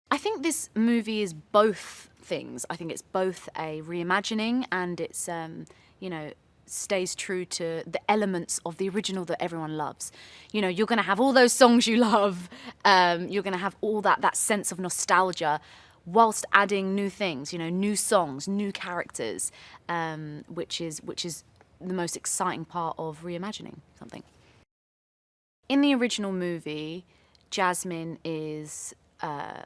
I think this movie is both things. I think it's both a reimagining and it's, you know, stays true to the elements of the original that everyone loves. You know, you're going to have all those songs you love. You're going to have all that sense of nostalgia whilst adding new things, you know, new songs, new characters, which is the most exciting part of reimagining something. In the original movie, Jasmine is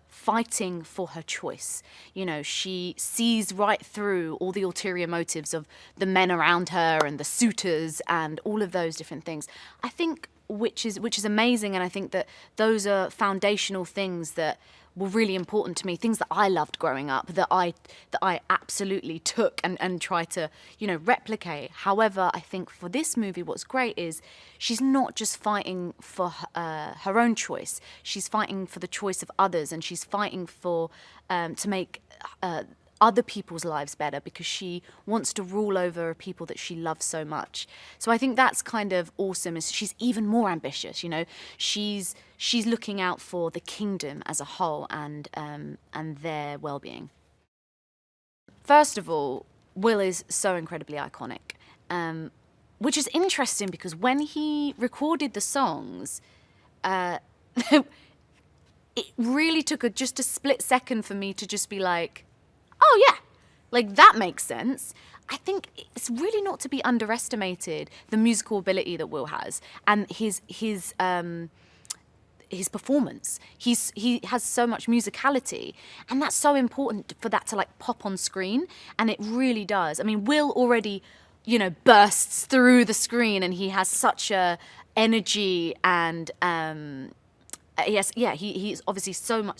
fighting for her choice. You know, she sees right through all the ulterior motives of the men around her and the suitors and all of those different things. I think which is amazing, and I think that those are foundational things that were really important to me, things that I loved growing up, that I absolutely took and tried to, you know, replicate. However, I think for this movie, what's great is she's not just fighting for her own choice. She's fighting for the choice of others, and she's fighting for to make other people's lives better because she wants to rule over people that she loves so much. So I think that's kind of awesome. Is she's even more ambitious, you know. She's looking out for the kingdom as a whole and their well-being. First of all, Will is so incredibly iconic, which is interesting because when he recorded the songs, it really took just a split second for me to just be like, oh yeah, like that makes sense. I think it's really not to be underestimated, the musical ability that Will has and his performance. He has so much musicality, and that's so important for that to like pop on screen, and it really does. I mean, Will already, you know, bursts through the screen, and he has such a energy and yes, yeah, he's obviously so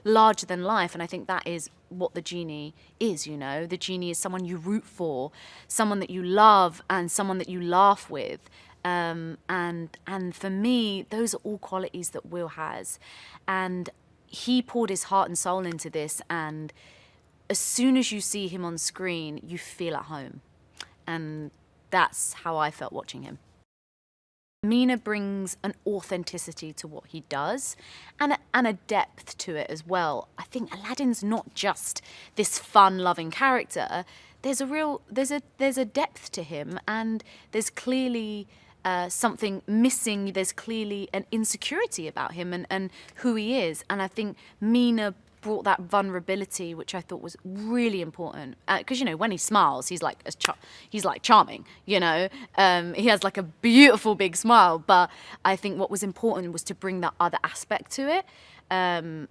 larger than life, and I think that is what the genie is, you know. The genie is someone you root for, someone that you love, and someone that you laugh with. And for me, those are all qualities that Will has. And he poured his heart and soul into this, and as soon as you see him on screen, you feel at home. And that's how I felt watching him. Mina brings an authenticity to what he does and a depth to it as well. I think Aladdin's not just this fun-loving character. There's a depth to him, and there's clearly something missing. There's clearly an insecurity about him and who he is. And I think Mina brought that vulnerability, which I thought was really important. Because, you know, when he smiles, he's like charming, you know. He has like a beautiful big smile. But I think what was important was to bring that other aspect to it. And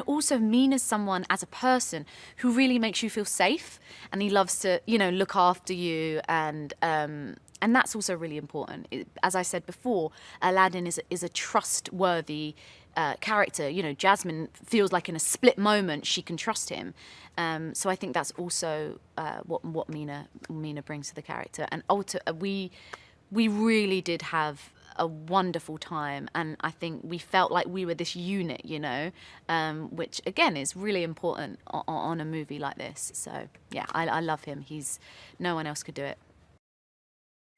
also Mina's someone as a person who really makes you feel safe, and he loves to, you know, look after you, and that's also really important. As I said before, Aladdin is a trustworthy character. You know, Jasmine feels like in a split moment she can trust him. So I think that's also what Mina brings to the character. And we really did have a wonderful time, and I think we felt like we were this unit, you know, which again is really important on a movie like this. So yeah, I love him. No one else could do it.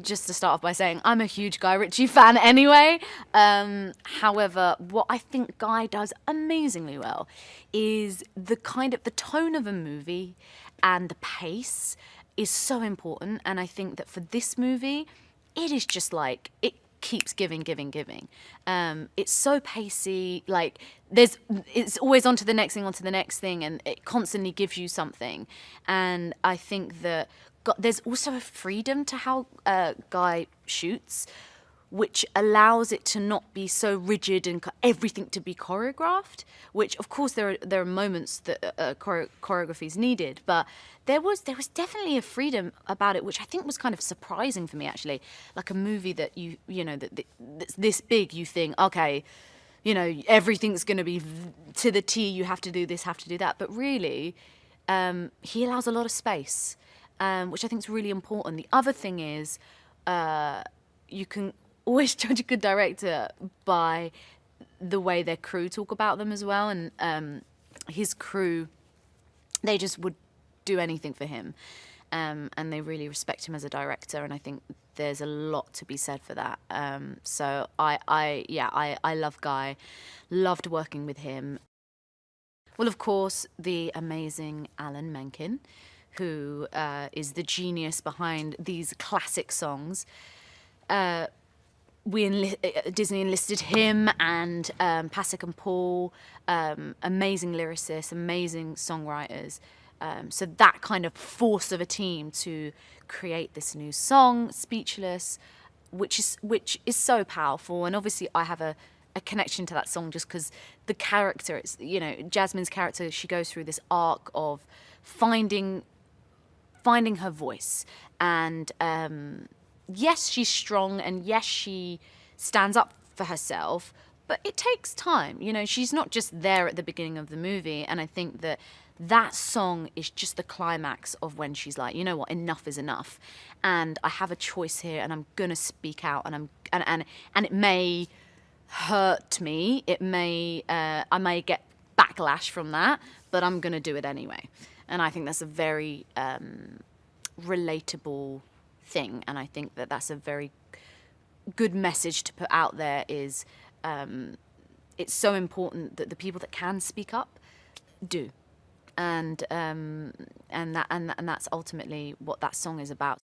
Just to start off by saying I'm a huge Guy Ritchie fan anyway. However, what I think Guy does amazingly well is the tone of a movie and the pace is so important. And I think that for this movie, it is just like, it keeps giving. It's so pacey, like it's always on to the next thing, and it constantly gives you something. And I think that there's also a freedom to how Guy shoots, which allows it to not be so rigid and everything to be choreographed, which of course there are moments that choreography is needed, but there was definitely a freedom about it, which I think was kind of surprising for me, actually. Like a movie that you know, that's this big, you think, okay, you know, everything's going to be to the T, you have to do this, have to do that. But really, he allows a lot of space, which I think is really important. The other thing is, you can always judge a good director by the way their crew talk about them as well. And his crew, they just would do anything for him. And they really respect him as a director. And I think there's a lot to be said for that. So I love Guy, loved working with him. Well, of course, the amazing Alan Menken, who is the genius behind these classic songs. Disney enlisted him and Pasek and Paul, amazing lyricists, amazing songwriters. So that kind of force of a team to create this new song, Speechless, which is so powerful. And obviously, I have a connection to that song just because the character, it's, you know, Jasmine's character, she goes through this arc of finding her voice, and yes, she's strong, and yes, she stands up for herself, but it takes time. You know, she's not just there at the beginning of the movie, and I think that song is just the climax of when she's like, you know what, enough is enough, and I have a choice here, and I'm gonna speak out, and it may hurt me, it may I may get backlash from that, but I'm gonna do it anyway. And I think that's a very relatable thing, and I think that's a very good message to put out there. Is it's so important that the people that can speak up do, and that's ultimately what that song is about.